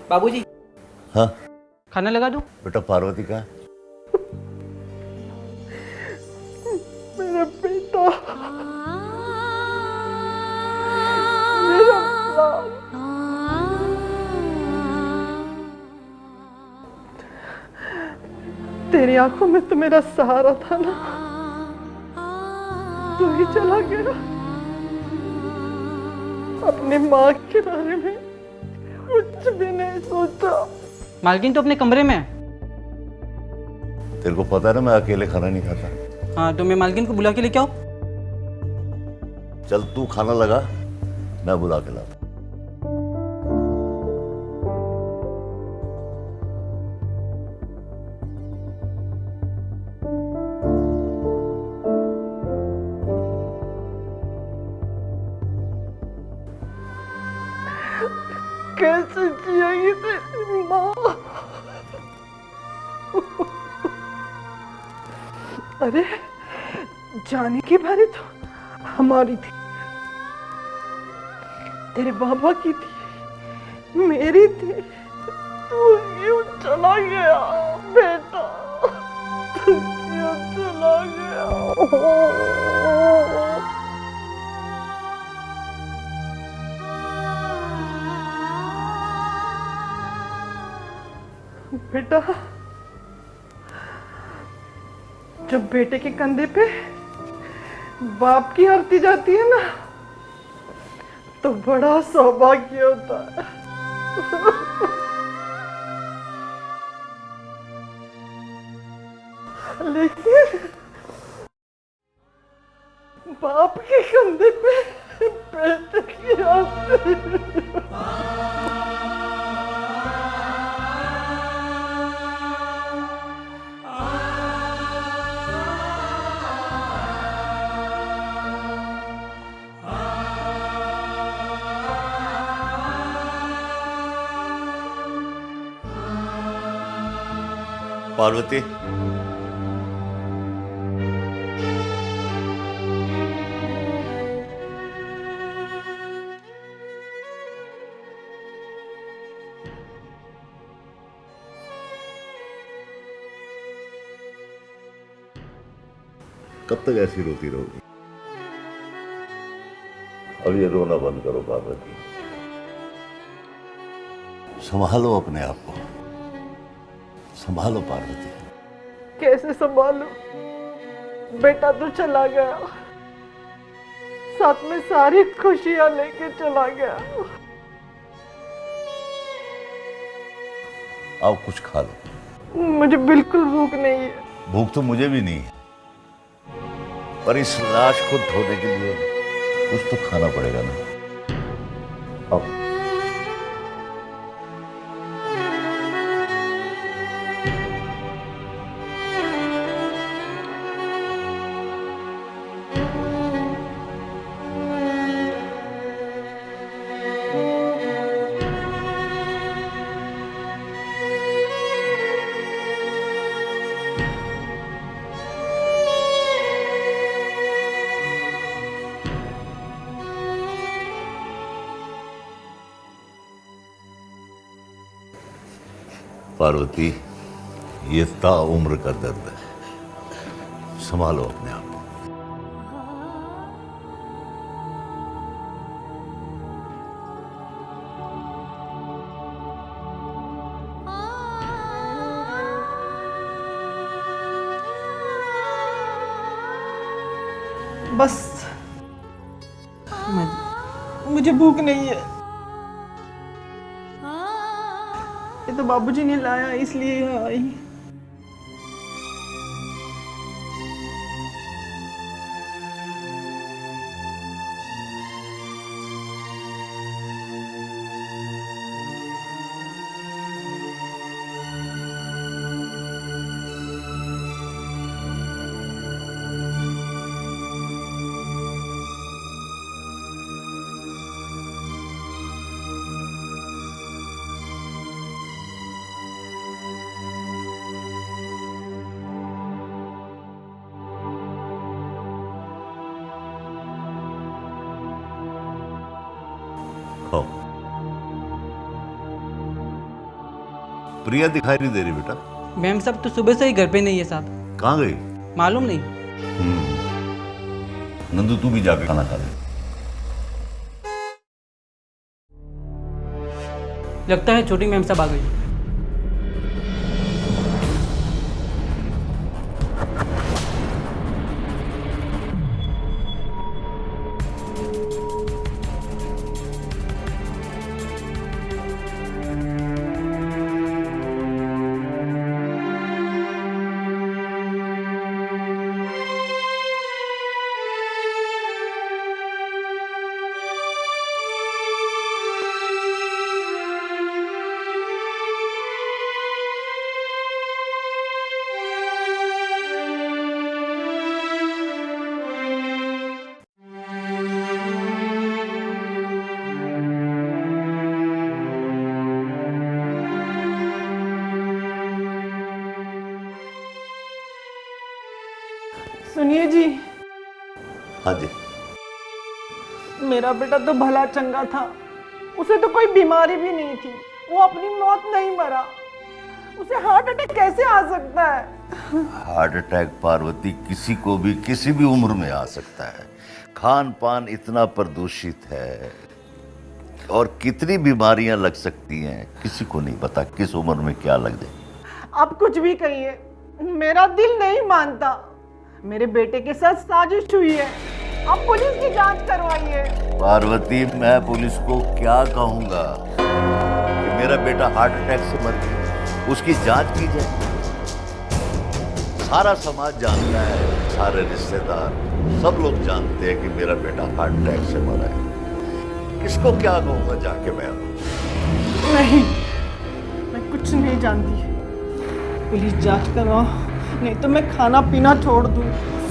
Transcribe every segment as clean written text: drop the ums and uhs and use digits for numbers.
बाबूजी, हाँ खाना लगा दूं? बेटा, पार्वती का मेरा बेटा, मेरा प्राण। तेरी आंखों में तो मेरा सहारा था ना, तू ही चला गया। अपनी माँ के बारे में कुछ भी नहीं सोचा। मालकिन तो अपने कमरे में है। तेरे को पता है ना, मैं अकेले खाना नहीं खाता। हाँ, तो मैं मालकिन को बुला के लेके आऊं? चल तू खाना लगा, मैं बुला के लाता। कैसे जिएगी तेरी माँ? अरे जाने की बारी तो हमारी थी, तेरे बाबा की थी, मेरी थी। तू क्यों चला गया बेटा? तू क्यों चला गया? बेटा, जब बेटे के कंधे पे बाप की आरती जाती है ना, तो बड़ा सौभाग्य होता है। लेकिन बाप के कंधे पे बेटे की आरती। पार्वती, कब तक ऐसी रोती रहोगी? अब ये रोना बंद करो पार्वती। संभालो अपने आप को, संभालो पार्वती। कैसे संभालू? बेटा तो चला गया, साथ में सारी खुशियां लेके चला गया। आओ कुछ खा लो। मुझे बिल्कुल भूख नहीं है। भूख तो मुझे भी नहीं है, पर इस लाश को धोने के लिए कुछ तो खाना पड़ेगा ना। आओ। पार्वती, ये ताउम्र का दर्द है, संभालो अपने आप को। बस मुझे भूख नहीं है। ये तो बाबूजी ने लाया, इसलिए यहाँ आई। प्रिया दिखाई नहीं दे रही बेटा। मैम साहब तो सुबह से ही घर पे नहीं है साहब। कहाँ गई? मालूम नहीं। नंदू तू भी जाके खाना खा ले। लगता है छोटी मैम साहब आ गई। सुनिए जी, हाँ जी। मेरा बेटा तो भला चंगा था, उसे तो कोई बीमारी भी नहीं थी, वो अपनी मौत नहीं मरा। उसे हार्ट अटैक कैसे आ सकता है? हार्ट अटैक पार्वती किसी को भी किसी भी उम्र में आ सकता है। खान पान इतना प्रदूषित है और कितनी बीमारियां लग सकती हैं किसी को नहीं पता किस उम्र में क्या लग जाए। आप कुछ भी कहिए, मेरा दिल नहीं मानता। मेरे बेटे के साथ साजिश हुई है, आप पुलिस की जांच करवाइए। पार्वती मैं पुलिस को क्या कहूंगा कि मेरा बेटा हार्ट अटैक से मर गया, उसकी जांच की जाए। सारा समाज जानता है, सारे रिश्तेदार सब लोग जानते हैं कि मेरा बेटा हार्ट अटैक से मरा है। किसको क्या कहूंगा जाके मैं? नहीं, मैं कुछ नहीं जानती। पुलिस जांच करवाओ, नहीं तो मैं खाना पीना छोड़ दूं,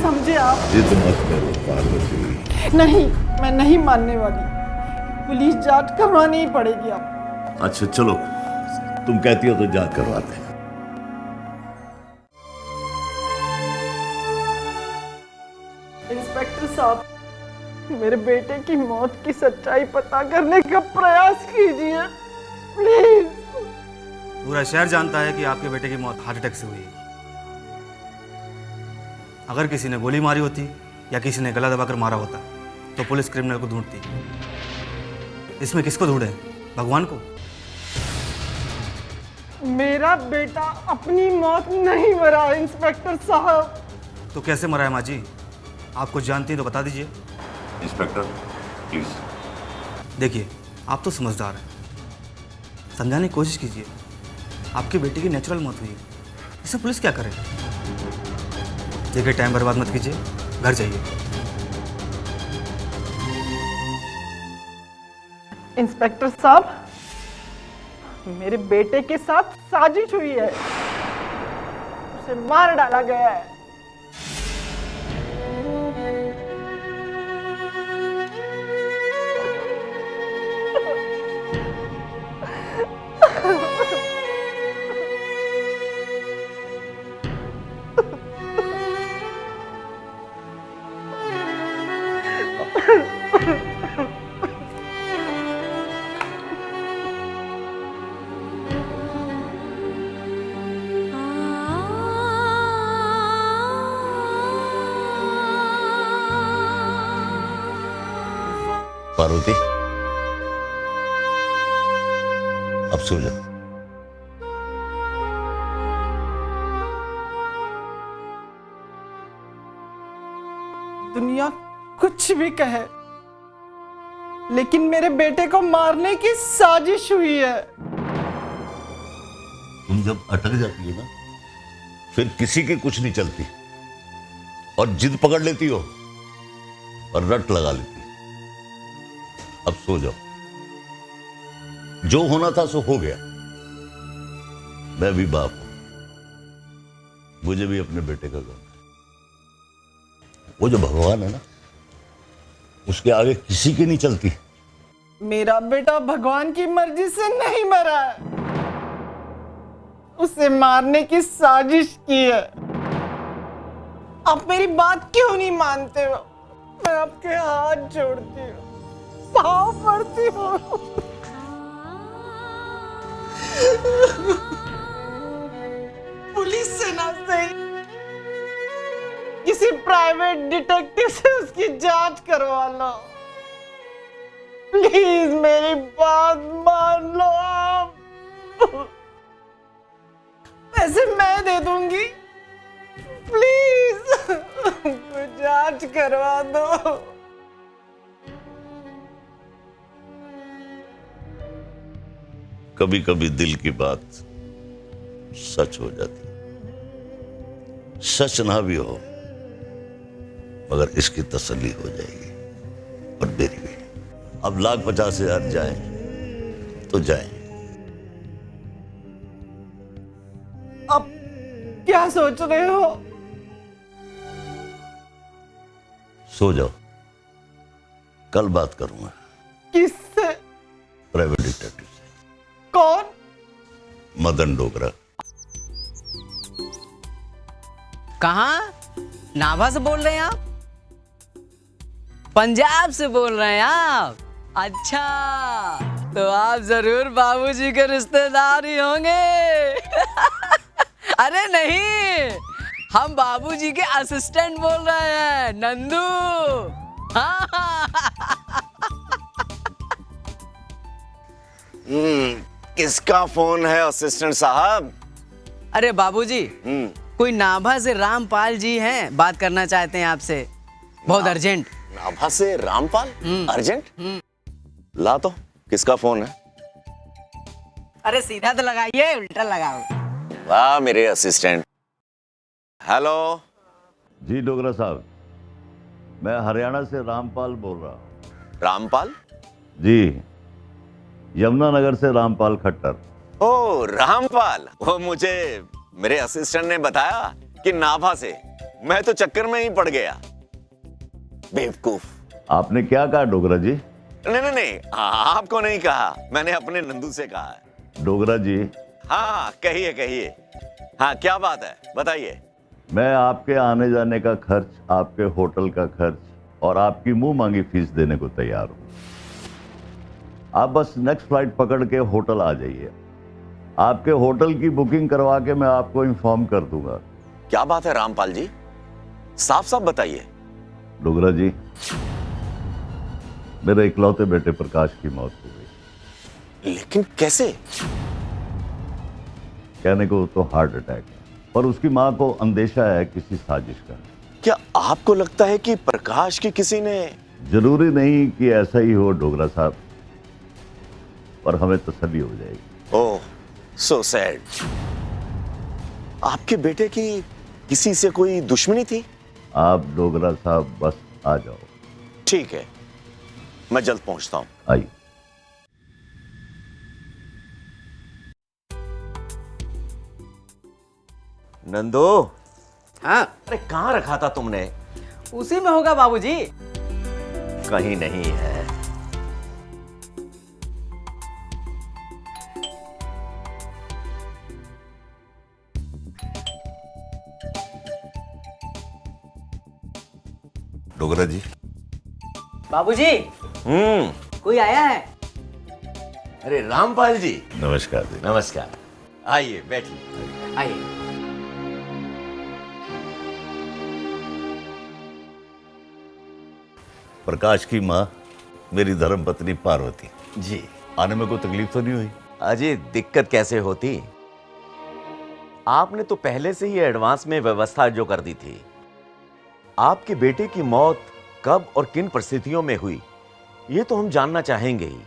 समझे आप? जिद मत करो पार्वती। नहीं, मैं नहीं मानने वाली। पुलिस जांच करवानी ही पड़ेगी आप। अच्छा चलो, तुम कहती हो तो जांच करवाते हैं। इंस्पेक्टर साहब, मेरे बेटे की मौत की सच्चाई पता करने का प्रयास कीजिए प्लीज। पूरा शहर जानता है कि आपके बेटे की मौत हार्ट अटैक से हुई है। अगर किसी ने गोली मारी होती या किसी ने गला दबाकर मारा होता तो पुलिस क्रिमिनल को ढूंढती। इसमें किसको ढूंढे? भगवान को? मेरा बेटा अपनी मौत नहीं मरा इंस्पेक्टर साहब। तो कैसे मरा है माँ जी? आप कुछ जानती हैं तो बता दीजिए। Inspector please. देखिए, आप तो समझदार हैं, समझाने की कोशिश कीजिए। आपके बेटे की नेचुरल मौत हुई है, इसमें पुलिस क्या करे? देखिए, टाइम बर्बाद मत कीजिए, घर जाइए। इंस्पेक्टर साहब, मेरे बेटे के साथ साजिश हुई है, उसे मार डाला गया है। पार्वती अब सो जा। दुनिया कुछ भी कहे, लेकिन मेरे बेटे को मारने की साजिश हुई है। तुम जब अटक जाती है ना, फिर किसी की कुछ नहीं चलती और जिद पकड़ लेती हो और रट लगा लेती। अब सो जाओ, जो होना था सो हो गया। मैं भी बाप हूं, मुझे भी अपने बेटे का गम है। वो जो भगवान है ना, उसके आगे किसी की नहीं चलती। मेरा बेटा भगवान की मर्जी से नहीं मरा है, उसे मारने की साजिश की है। आप मेरी बात क्यों नहीं मानते हो? मैं आपके हाथ जोड़ती हूँ, पाँव पड़ती हूँ। से ही किसी प्राइवेट डिटेक्टिव से उसकी जांच करवा लो। प्लीज मेरी बात मान लो आप। पैसे मैं दे दूंगी, प्लीज जांच करवा दो। कभी कभी दिल की बात सच हो जाती है, सच ना भी हो मगर इसकी तसल्ली हो जाएगी, और मेरी भी। अब 1,50,000 जाए तो जाए। अब क्या सोच रहे हो? सो जाओ, कल बात करूंगा किससे? प्राइवेट डिटेक्टिव से। कौन? मदन डोगरा। कहाँ? नाभा से बोल रहे हैं आप? पंजाब से बोल रहे हैं आप? अच्छा, तो आप जरूर बाबूजी के रिश्तेदार ही होंगे। अरे नहीं, हम बाबूजी के असिस्टेंट बोल रहे हैं, नंदू। हाँ। किसका फोन है असिस्टेंट साहब? अरे बाबूजी, कोई नाभा से रामपाल जी हैं, बात करना चाहते हैं आपसे, बहुत अर्जेंट। नाभा से रामपाल? अर्जेंट? ला तो, किसका फोन है? अरे सीधा तो लगाइए, उल्टा लगाओ। वाह मेरे असिस्टेंट। हेलो। जी डोगरा साहब, मैं हरियाणा से रामपाल बोल रहा हूँ। रामपाल? जी, यमुनानगर से रामपाल खट्टर। ओ रामपाल, वो मुझे मेरे असिस्टेंट ने बताया कि नाभा से। मैं तो चक्कर में ही पड़ गया, बेवकूफ। आपने क्या कहा डोगरा जी? नहीं नहीं नहीं, आपको नहीं कहा, मैंने अपने नंदू से कहा है। डोगरा जी, हाँ कहिए कहिए। हाँ क्या बात है, बताइए। मैं आपके आने जाने का खर्च, आपके होटल का खर्च और आपकी मुंह मांगी फीस देने को तैयार हूं। आप बस नेक्स्ट फ्लाइट पकड़ के होटल आ जाइए। आपके होटल की बुकिंग करवा के मैं आपको इन्फॉर्म कर दूंगा। क्या बात है रामपाल जी, साफ साफ बताइए। डोगरा जी, मेरे इकलौते बेटे प्रकाश की मौत हो गई। लेकिन कैसे? कहने को तो हार्ट अटैक है, पर उसकी मां को अंदेशा है किसी साजिश का। क्या आपको लगता है कि प्रकाश की किसी ने? जरूरी नहीं कि ऐसा ही हो डोगरा साहब, पर हमें तसल्ली हो जाएगी। ओह सो सैड। आपके बेटे की किसी से कोई दुश्मनी थी? आप डोगरा साहब बस आ जाओ। ठीक है, मैं जल्द पहुंचता हूं। आइए। नंदू, हाँ, अरे कहां रखा था तुमने? उसी में होगा बाबूजी। कहीं नहीं है। डोगरा जी। बाबूजी, कोई आया है? अरे रामपाल जी, नमस्कार जी। नमस्कार। आइए बैठिए। आइए। प्रकाश की माँ मेरी धर्मपत्नी पार्वती। जी। आने में कोई तकलीफ तो नहीं हुई? अजय, दिक्कत कैसे होती? आपने तो पहले से ही एडवांस में व्यवस्था जो कर दी थी। आपके बेटे की मौत कब और किन परिस्थितियों में हुई, ये तो हम जानना चाहेंगे ही।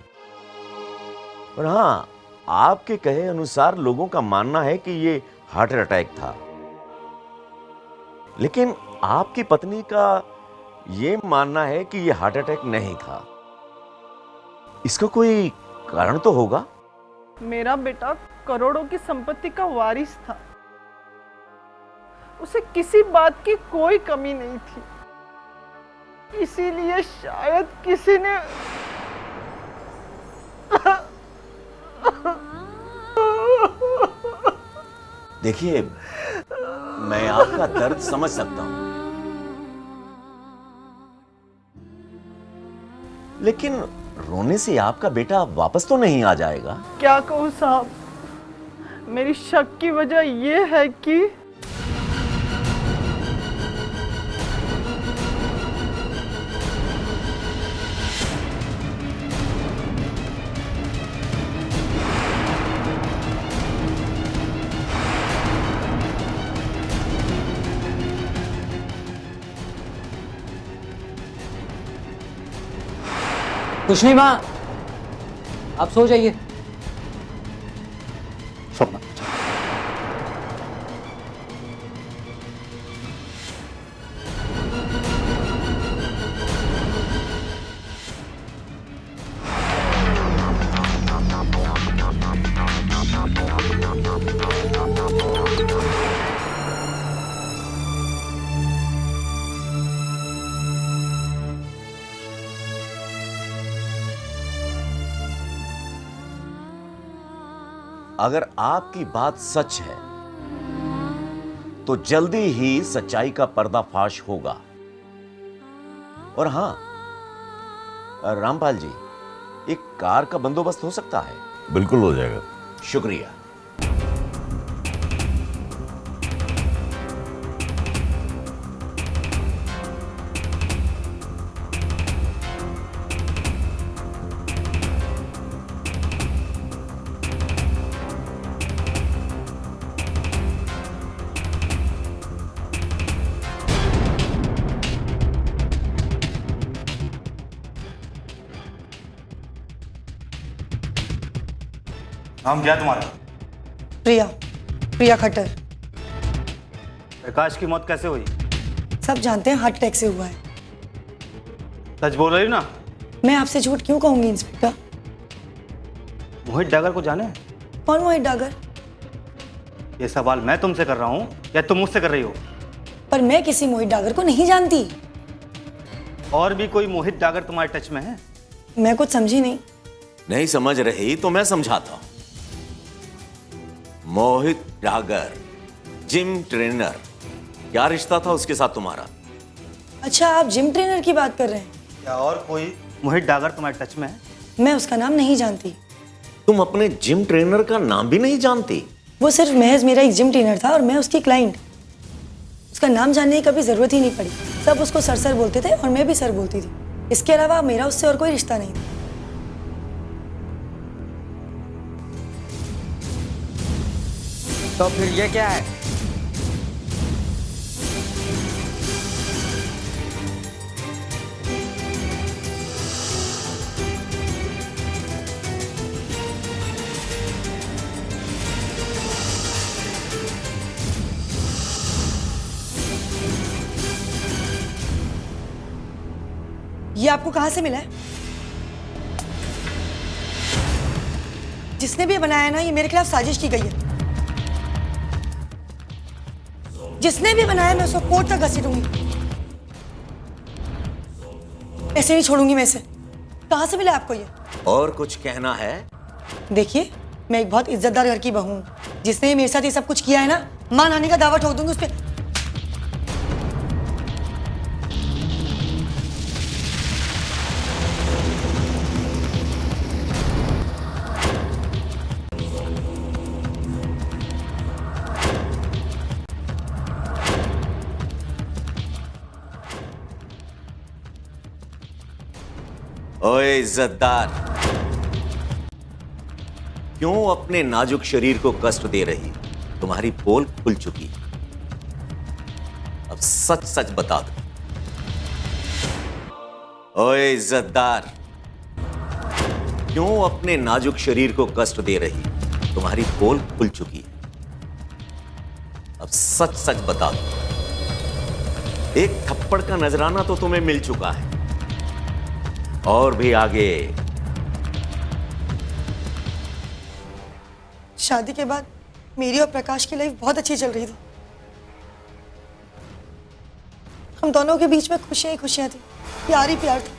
और हाँ, आपके कहे अनुसार लोगों का मानना है कि ये हार्ट अटैक था, लेकिन आपकी पत्नी का ये मानना है कि ये हार्ट अटैक नहीं था। इसका कोई कारण तो होगा? मेरा बेटा करोड़ों की संपत्ति का वारिस था, उसे किसी बात की कोई कमी नहीं थी, इसीलिए शायद किसी ने देखिए, मैं आपका दर्द समझ सकता हूं, लेकिन रोने से आपका बेटा वापस तो नहीं आ जाएगा। क्या कहूँ साहब, मेरी शक की वजह यह है कि कुछ नहीं माँ, आप सो जाइए। सोना। अगर आपकी बात सच है तो जल्दी ही सच्चाई का पर्दाफाश होगा। और हां, रामपाल जी, एक कार का बंदोबस्त हो सकता है? बिल्कुल हो जाएगा। शुक्रिया। नाम क्या है तुम्हारा? प्रिया, प्रिया खट्टर। प्रकाश की मौत कैसे हुई? सब जानते हैं हार्ट अटैक से हुआ है। सच बोल रही हो ना? मैं आपसे झूठ क्यों कहूंगी इंस्पेक्टर? मोहित डागर को जाने? कौन मोहित डागर? ये सवाल मैं तुमसे कर रहा हूं या तुम मुझसे कर रही हो? पर मैं किसी मोहित डागर को नहीं जानती। और भी कोई मोहित डागर तुम्हारे टच में है? मैं कुछ समझी नहीं। नहीं समझ रही तो मैं समझाता हूं। मोहित डागर, जिम ट्रेनर, क्या रिश्ता था उसके साथ तुम्हारा? अच्छा, आप जिम ट्रेनर की बात कर रहे हैं? क्या और कोई मोहित डागर तुम्हारे टच में है? मैं उसका नाम नहीं जानती। तुम अपने जिम ट्रेनर का नाम भी नहीं जानती? वो सिर्फ महज मेरा एक जिम ट्रेनर था और मैं उसकी क्लाइंट। उसका नाम जानने की कभी जरूरत ही नहीं पड़ी। सब उसको सर सर बोलते थे और मैं भी सर बोलती थी। इसके अलावा मेरा उससे और कोई रिश्ता नहीं था। तो फिर ये क्या है? ये आपको कहां से मिला है? जिसने भी बनाया ना, ये मेरे खिलाफ साजिश की गई है। जिसने भी बनाया मैं उसको कोर्ट तक घसीटूंगी। ऐसे नहीं छोड़ूंगी मैं इसे। कहां से मिला आपको ये? और कुछ कहना है? देखिए, मैं एक बहुत इज्जतदार घर की बहू हूं। जिसने मेरे साथ ये सब कुछ किया है ना, मां नानी का दावा ठोक दूंगी उस पर। ओए इज्जतदार, क्यों अपने नाजुक शरीर को कष्ट दे रही? तुम्हारी पोल खुल चुकी। अब सच सच बता दो। ओए इज्जतदार, क्यों अपने नाजुक शरीर को कष्ट दे रही? तुम्हारी पोल खुल चुकी। अब सच सच बता दो। एक थप्पड़ का नजराना तो तुम्हें मिल चुका है, और भी आगे। शादी के बाद मेरी और प्रकाश की लाइफ बहुत अच्छी चल रही थी। हम दोनों के बीच में खुशियां ही खुशियां थी, प्यार ही प्यार था।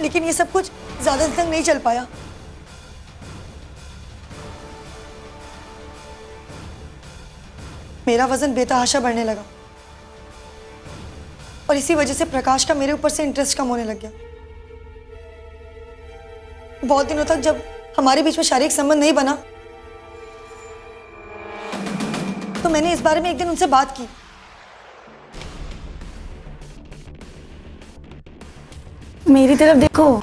लेकिन ये सब कुछ ज्यादा दिन तक नहीं चल पाया। मेरा वजन बेतहाशा बढ़ने लगा और इसी वजह से प्रकाश का मेरे ऊपर से इंटरेस्ट कम होने लग गया। बहुत दिनों तक जब हमारे बीच में शारीरिक संबंध नहीं बना, तो मैंने इस बारे में एक दिन उनसे बात की। मेरी तरफ देखो।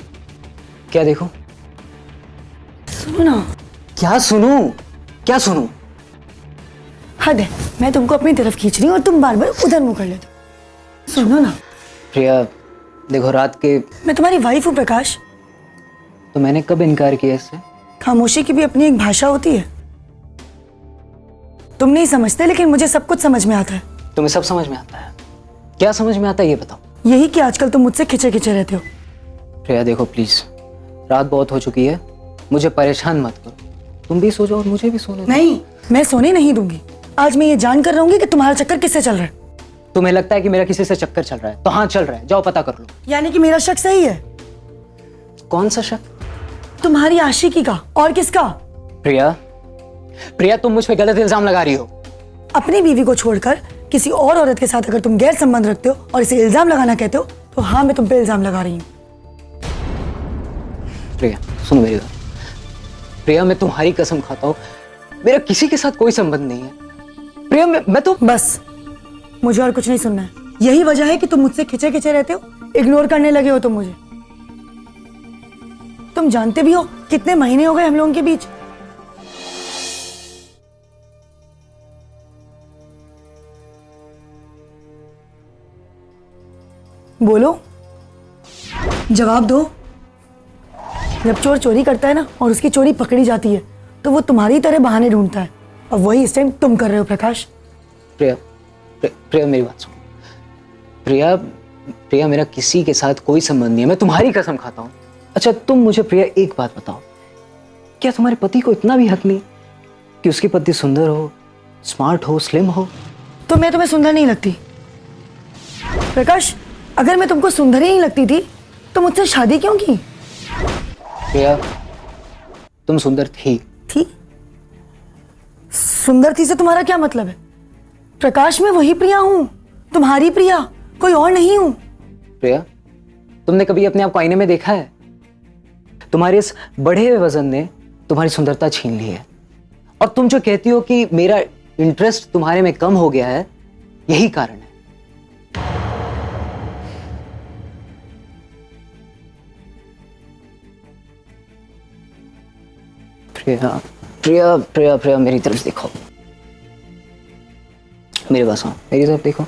क्या देखो? सुनो ना। क्या सुनूं? क्या सुनूं? हद है, मैं तुमको अपनी तरफ खींच रही हूँ और तुम बार बार उधर मुंह कर लेते हो। सुनो ना। प्रिया, देखो रात के मैं तुम्हारी वाइफ हूँ प्रकाश। तो मैंने कब इनकार किया इससे? खामोशी की भी अपनी एक भाषा होती है। तुम नहीं समझते, लेकिन मुझे सब कुछ समझ में आता है। तुम्हें सब समझ में आता है? क्या समझ में आता है ये बताओ। यही कि आजकल तुम मुझसे खिंचे खिंचे रहते हो। प्रिया देखो प्लीज, रात बहुत हो चुकी है, मुझे परेशान मत करो। तुम भी सो जाओ और मुझे भी सोने दो। नहीं, मैं सोने नहीं दूंगी। आज मैं ये जान कर रहूंगी कि तुम्हारा चक्कर किससे चल रहा है। तुम्हें लगता है कि मेरा किसी से चक्कर चल रहा है? तो हाँ चल रहा है, जाओ पता कर लो। यानी कि मेरा शक सही है? कौन सा शक? तुम्हारी आशिकी का। और किसका? प्रिया, प्रिया तुम मुझ पे गलत इल्जाम लगा रही हो। अपनी बीवी को छोड़कर किसी और औरत के साथ अगर तुम गैर संबंध रखते हो और इसे इल्जाम लगाना कहते हो, तो हाँ मैं तुम पे इल्जाम लगा रही हूँ। प्रिया सुनो मेरी बात। प्रिया मैं तुम्हारी कसम खाता हूँ, मेरा किसी के साथ कोई संबंध नहीं है। प्रिया मैं तो बस, मुझे और कुछ नहीं सुनना है। यही वजह है कि तुम मुझसे खिंचे खिंचे रहते हो, इग्नोर करने लगे हो तुम मुझे। तुम जानते भी हो कितने महीने हो गए हम लोगों के बीच। बोलो, जवाब दो। जब चोर चोरी करता है ना और उसकी चोरी पकड़ी जाती है, तो वो तुम्हारी तरह बहाने ढूंढता है, और वही इस टाइम तुम कर रहे हो प्रकाश। प्रिया, प्रिया मेरी बात सुनो। प्रिया, प्रिया मेरा किसी के साथ कोई संबंध नहीं है, मैं तुम्हारी कसम खाता हूँ। अच्छा तुम मुझे प्रिया एक बात बताओ, क्या तुम्हारे पति को इतना भी हक नहीं कि उसकी पत्नी सुंदर हो, स्मार्ट हो, स्लिम हो? तो मैं तुम्हें सुंदर नहीं लगती? प्रकाश, अगर मैं तुमको सुंदर ही नहीं लगती थी तो मुझसे शादी क्यों की? प्रिया तुम सुंदर थी। थी? सुंदर थी से तुम्हारा क्या मतलब है? प्रकाश, मैं वही प्रिया हूं, तुम्हारी प्रिया, कोई और नहीं हूं। प्रिया तुमने कभी अपने आप को आईने में देखा है? तुम्हारे इस बढ़े हुए वजन ने तुम्हारी सुंदरता छीन ली है। और तुम जो कहती हो कि मेरा इंटरेस्ट तुम्हारे में कम हो गया है, यही कारण है। प्रिया प्रिया प्रिया प्रिया मेरी तरफ देखो, मेरे पास आओ, मेरी तरफ देखो।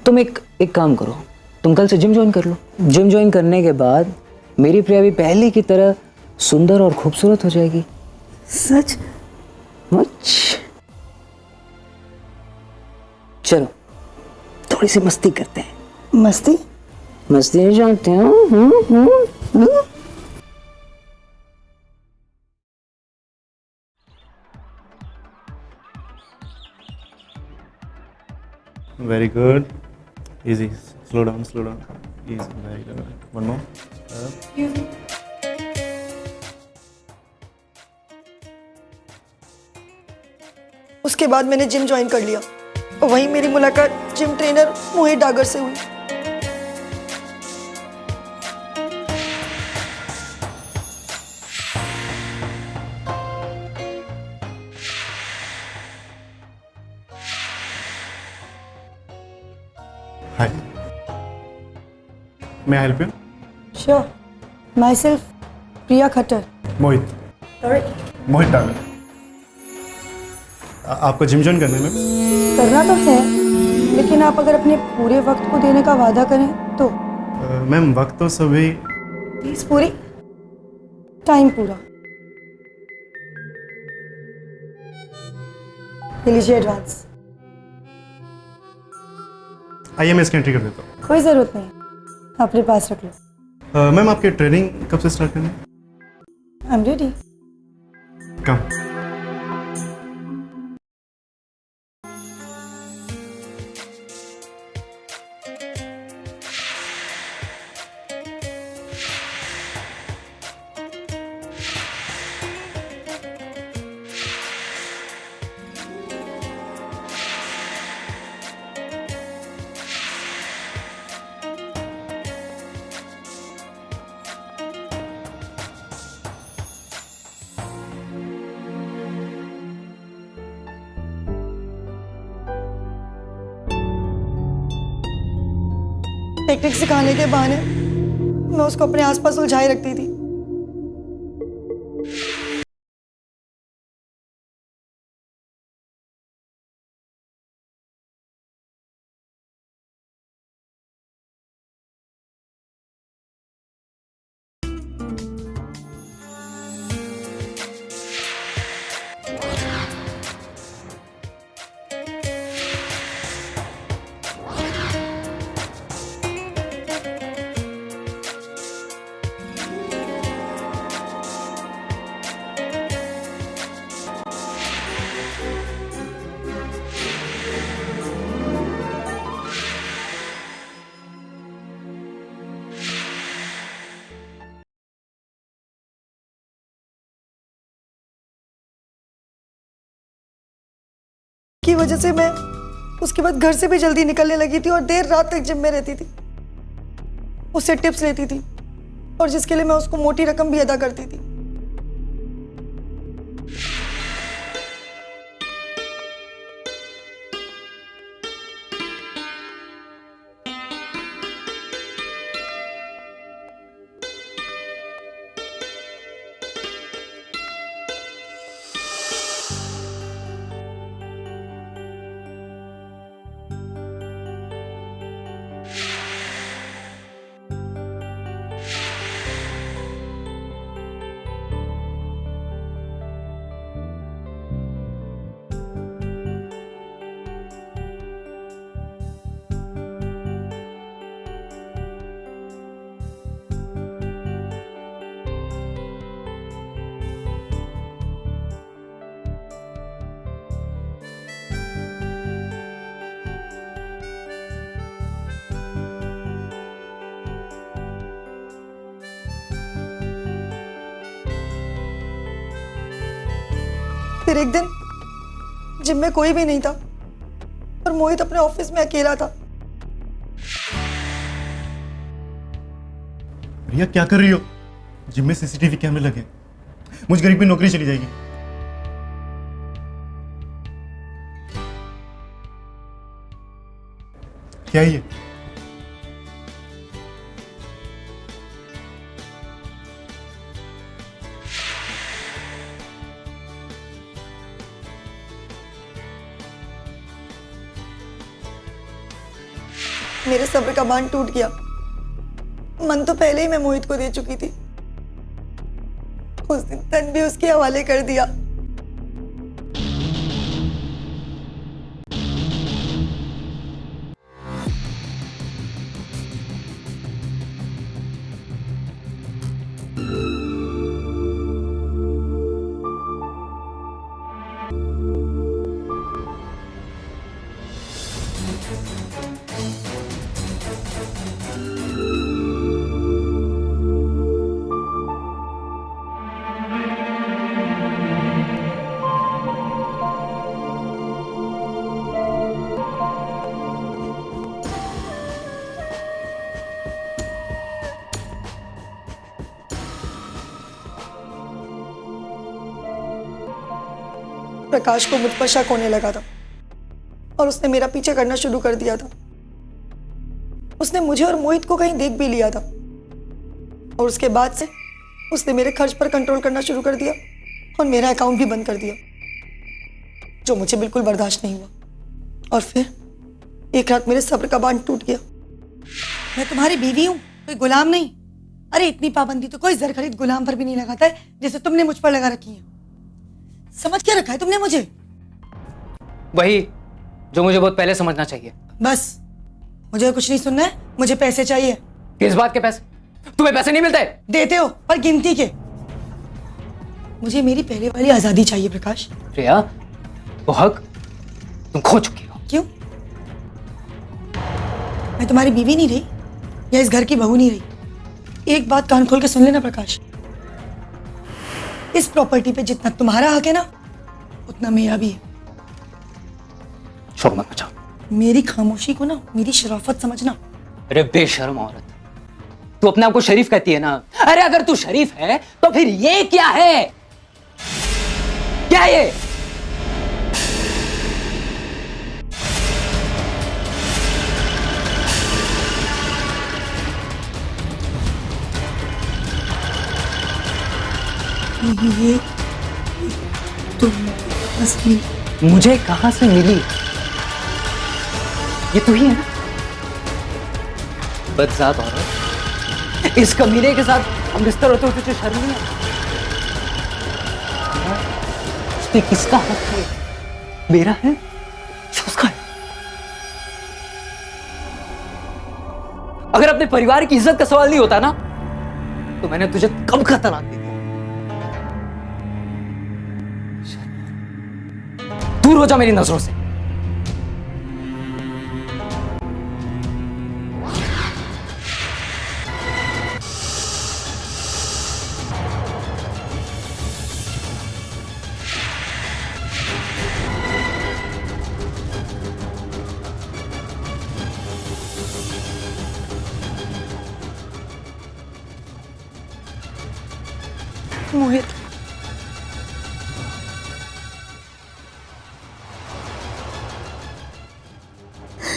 तुम एक काम करो, तुम कल से जिम ज्वाइन कर लो। जिम ज्वाइन करने के बाद मेरी प्रिया भी पहले की तरह सुंदर और खूबसूरत हो जाएगी। सच? चलो थोड़ी सी मस्ती करते हैं। मस्ती? मस्ती नहीं जानते हैं? Very good. Easy. Slow down, slow down. Easy. Very good. One more. उसके बाद मैंने जिम ज्वाइन कर लिया और वहीं मेरी मुलाकात जिम ट्रेनर मोहित डागर से हुई। Hi. May I help you? Sure. Myself Priya Khattar. Mohit. Mohit Dagar. आपको जिम ज्वाइन करने में? करना तो है, लेकिन आप अगर अपने पूरे वक्त को देने का वादा करें तो। मैम वक्त तो सभी। प्लीज पूरी, टाइम पूरा। ये लीजिए एडवांस। आइए मैं इसकी एंट्री कर देता हूँ। कोई जरूरत नहीं, अपने पास रख लो। मैम आपकी ट्रेनिंग कब से स्टार्ट करनी है? I am ready. Come. Technique सिखाने के बहाने मैं उसको अपने आसपास उलझाए रखती थी। की वजह से मैं उसके बाद घर से भी जल्दी निकलने लगी थी और देर रात तक जिम में रहती थी, उससे टिप्स लेती थी और जिसके लिए मैं उसको मोटी रकम भी अदा करती थी। फिर एक दिन जिम में कोई भी नहीं था और मोहित अपने ऑफिस में अकेला था। प्रिया क्या कर रही हो? जिम में सीसीटीवी कैमरे लगे, मुझ गरीब की नौकरी चली जाएगी। क्या है ये? मेरे सब्र का बांध टूट गया। मन तो पहले ही मैं मोहित को दे चुकी थी, उस दिन तन भी उसके हवाले कर दिया। प्रकाश को मुझ पर शक होने लगा था और उसने मेरा पीछा करना शुरू कर दिया था। उसने मुझे और मोहित को कहीं देख भी लिया था और उसके बाद से उसने मेरे खर्च पर कंट्रोल करना शुरू कर दिया और मेरा अकाउंट भी बंद कर दिया, जो मुझे बिल्कुल बर्दाश्त नहीं हुआ। और फिर एक रात मेरे सब्र का बांध टूट गया। मैं तुम्हारी बीवी हूँ, कोई गुलाम नहीं। अरे इतनी पाबंदी तो कोई जरखरीद गुलाम पर भी नहीं लगाता है जैसे तुमने मुझ पर लगा रखी है। समझ क्या रखा है तुमने मुझे? वही जो मुझे बहुत पहले समझना चाहिए। बस मुझे कुछ नहीं सुनना है, मुझे पैसे चाहिए। किस बात के पैसे? तुम्हें पैसे नहीं मिलते? देते हो पर गिनती के। मुझे मेरी पहले वाली आजादी चाहिए प्रकाश। प्रिया, वो हक तुम खो चुकी हो। क्यों? मैं तुम्हारी बीवी नहीं रही या इस घर की बहू नहीं रही। एक बात कान खोल के सुन लेना प्रकाश, इस प्रॉपर्टी पे जितना तुम्हारा हक है ना, उतना मेरा भी है। शोर मत मचाओ। मेरी खामोशी को ना मेरी शराफत समझना। अरे बेशर्म औरत, तू अपने आप को शरीफ कहती है ना? अरे अगर तू शरीफ है तो फिर ये क्या है? क्या है ये? ये तुम असली मुझे कहां से मिली? ये तू ही है ना? बदजात औरत, इस कमीने के साथ हम बिस्तर होते होते तुझे शर्म नहीं आती? उसपे किसका हक है? मेरा है या उसका है? अगर अपने परिवार की इज्जत का सवाल नहीं होता ना, तो मैंने तुझे कब का तलाक दे दिया। दूर हो जा मेरी नजरों से।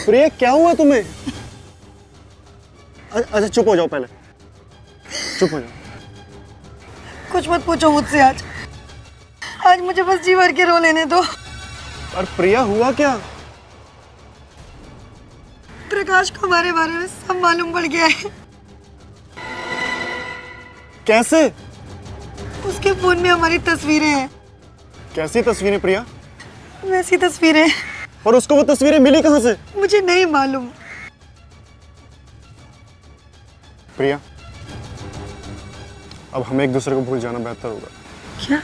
प्रिया क्या हुआ तुम्हें? अच्छा चुप हो जाओ पहले, चुप हो जाओ। कुछ मत पूछो मुझसे आज। आज मुझे बस जी भर के रो लेने दो। और प्रिया हुआ क्या? प्रकाश को हमारे बारे में सब मालूम पड़ गया है। कैसे? उसके फोन में हमारी तस्वीरें हैं। कैसी तस्वीरें प्रिया? वैसी तस्वीरें। और उसको वो तस्वीरें मिली कहाँ से? मुझे नहीं मालूम। प्रिया, अब हमें एक दूसरे को भूल जाना बेहतर होगा। क्या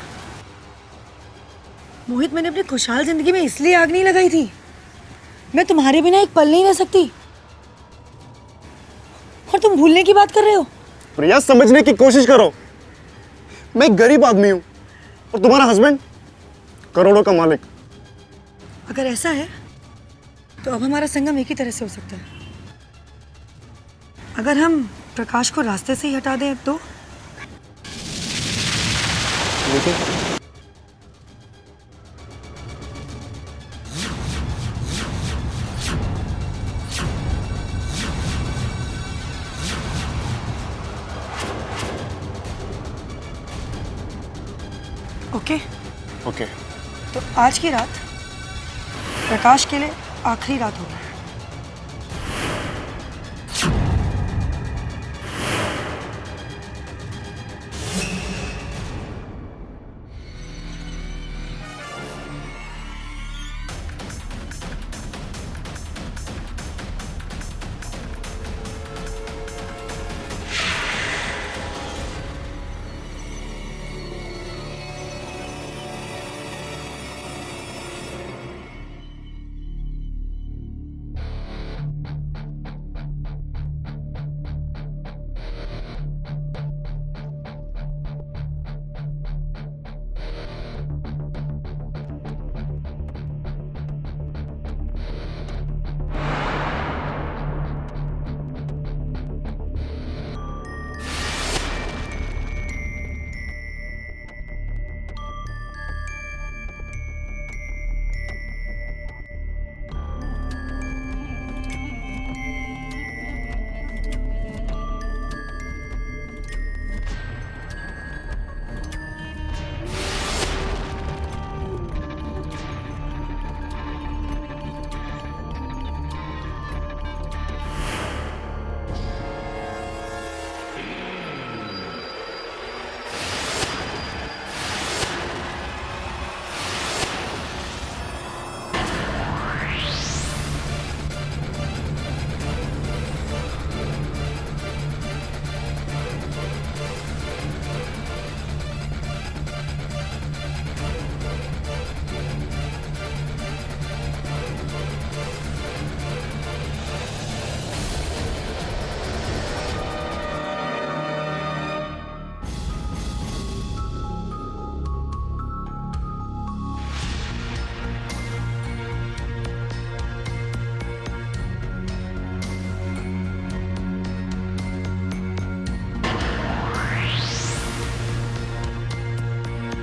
मोहित, मैंने अपनी खुशहाल जिंदगी में इसलिए आग नहीं लगाई थी। मैं तुम्हारे बिना एक पल नहीं रह सकती, और तुम भूलने की बात कर रहे हो। प्रिया समझने की कोशिश करो। मैं एक गरीब आदमी हूँ और तुम्हारा हस्बैंड करोड़ों का मालिक। अगर ऐसा है तो अब हमारा संगम एक ही तरह से हो सकता है। अगर हम प्रकाश को रास्ते से ही हटा दें तो ओके। ओके। तो आज की रात प्रकाश के लिए आखिरी रात होगी।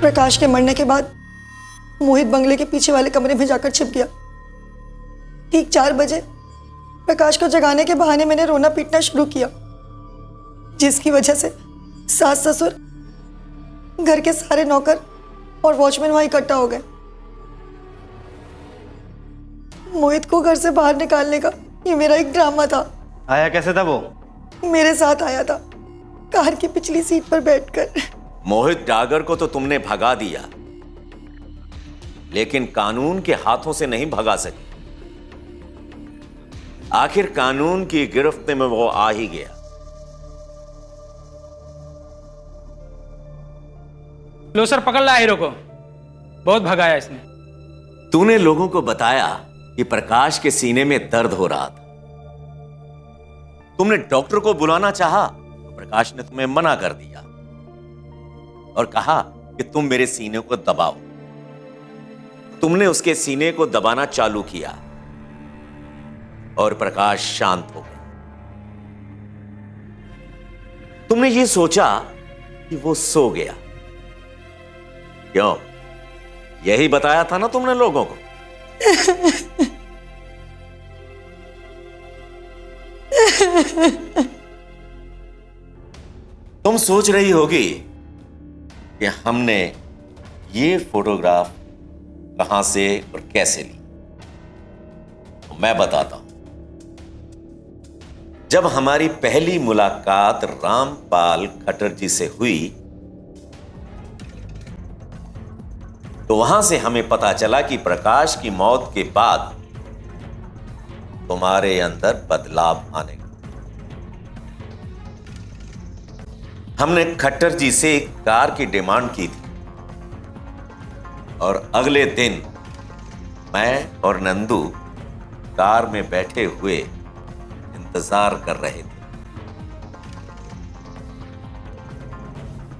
प्रकाश के मरने के बाद मोहित बंगले के पीछे वाले कमरे में जाकर छिप गया। ठीक 4 बजे प्रकाश को जगाने के बहाने मैंने रोना पीटना शुरू किया, जिसकी वजह से सास ससुर, घर के सारे नौकर और वॉचमैन वहां इकट्ठा हो गए। मोहित को घर से बाहर निकालने का ये मेरा एक ड्रामा था। आया कैसे था वो? मेरे साथ आया था, कार की पिछली सीट पर बैठकर। मोहित डागर को तो तुमने भगा दिया, लेकिन कानून के हाथों से नहीं भगा सकी। आखिर कानून की गिरफ्त में वो आ ही गया। लो सर, पकड़ ला हीरो को, बहुत भगाया इसने। तूने लोगों को बताया कि प्रकाश के सीने में दर्द हो रहा था। तुमने डॉक्टर को बुलाना चाहा तो प्रकाश ने तुम्हें मना कर दिया और कहा कि तुम मेरे सीने को दबाओ। तुमने उसके सीने को दबाना चालू किया और प्रकाश शांत हो गया। तुमने ये सोचा कि वो सो गया। क्यों? यही बताया था ना तुमने लोगों को। तुम सोच रही होगी कि हमने ये फोटोग्राफ कहां से और कैसे ली। तो मैं बताता हूं। जब हमारी पहली मुलाकात रामपाल खट्टर जी से हुई तो वहां से हमें पता चला कि प्रकाश की मौत के बाद तुम्हारे अंदर बदलाव आने लगा। हमने खट्टर जी से एक कार की डिमांड की थी और अगले दिन मैं और नंदू कार में बैठे हुए इंतजार कर रहे थे।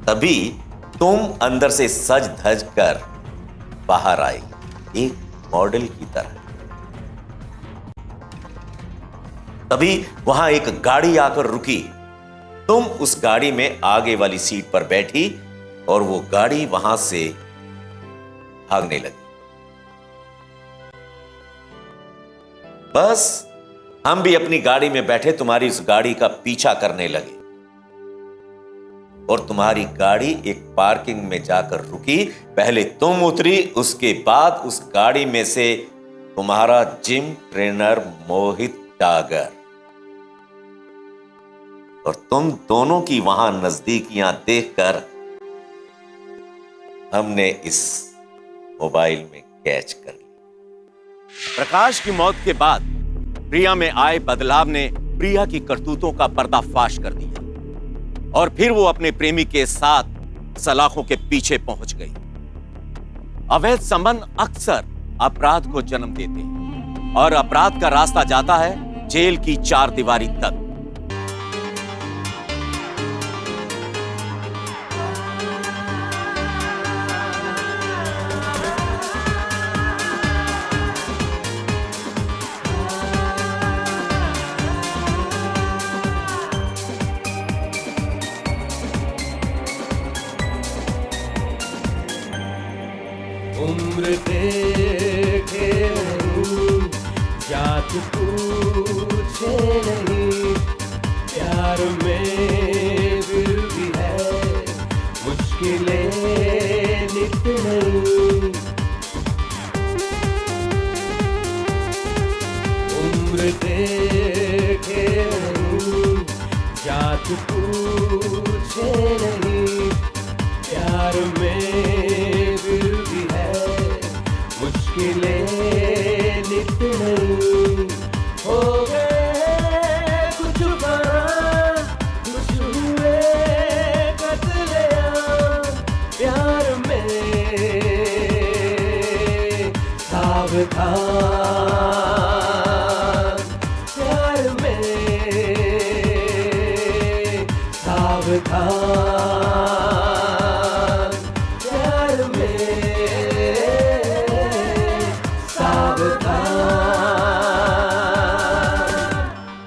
तभी तुम अंदर से सज धज कर बाहर आई, एक मॉडल की तरह। तभी वहां एक गाड़ी आकर रुकी। तुम उस गाड़ी में आगे वाली सीट पर बैठी और वो गाड़ी वहां से भागने लगी। बस हम भी अपनी गाड़ी में बैठे तुम्हारी उस गाड़ी का पीछा करने लगे और तुम्हारी गाड़ी एक पार्किंग में जाकर रुकी। पहले तुम उतरी, उसके बाद उस गाड़ी में से तुम्हारा जिम ट्रेनर मोहित डागर और तुम दोनों की वहां नजदीकियां देखकर हमने इस मोबाइल में कैच कर ली। प्रकाश की मौत के बाद प्रिया में आए बदलाव ने प्रिया की करतूतों का पर्दाफाश कर दिया और फिर वो अपने प्रेमी के साथ सलाखों के पीछे पहुंच गई। अवैध संबंध अक्सर अपराध को जन्म देते हैं और अपराध का रास्ता जाता है जेल की चार दीवारी तक। उम्र देखे नहीं, जात पूछे नहीं, प्यार में फिर भी है मुश्किलें नित नहीं। उम्र देखे नहीं, जात पूछे नहीं, प्यार में फिर भी है मुश्किलें नित नहीं। हो गए कुछ बड़ा, कुछ हुए कत्लेआम, प्यार में सावधान, प्यार में सावधान।